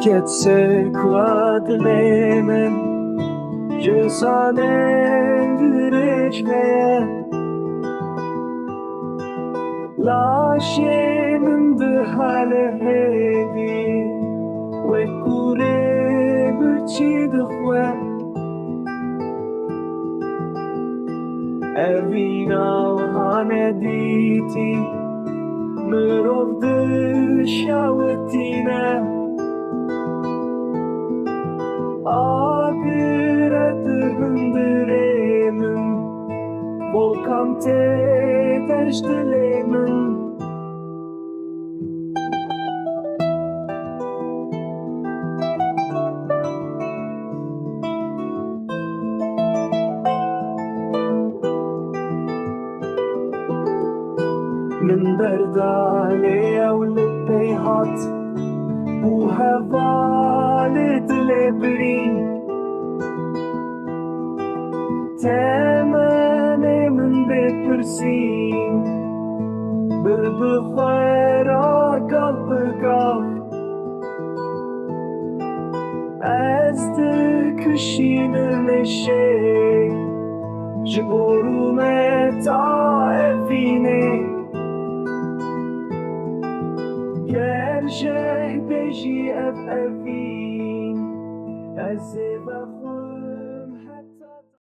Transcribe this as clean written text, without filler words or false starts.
Ketse kuadlemen Cesanen güreşmeye Laşemin de hale hedi Ve kure bıçıdıkwe Evina hanediti Mırovdı şavetine Abiret hındıremın Volkan te teştilemın من بردالي ولبيهات وهفالت لبرين تماني من بپرسين بالبخيرة قلبك أزدكشين الشيء جبرو متعفيني Gerçek beşi efevin, ezbe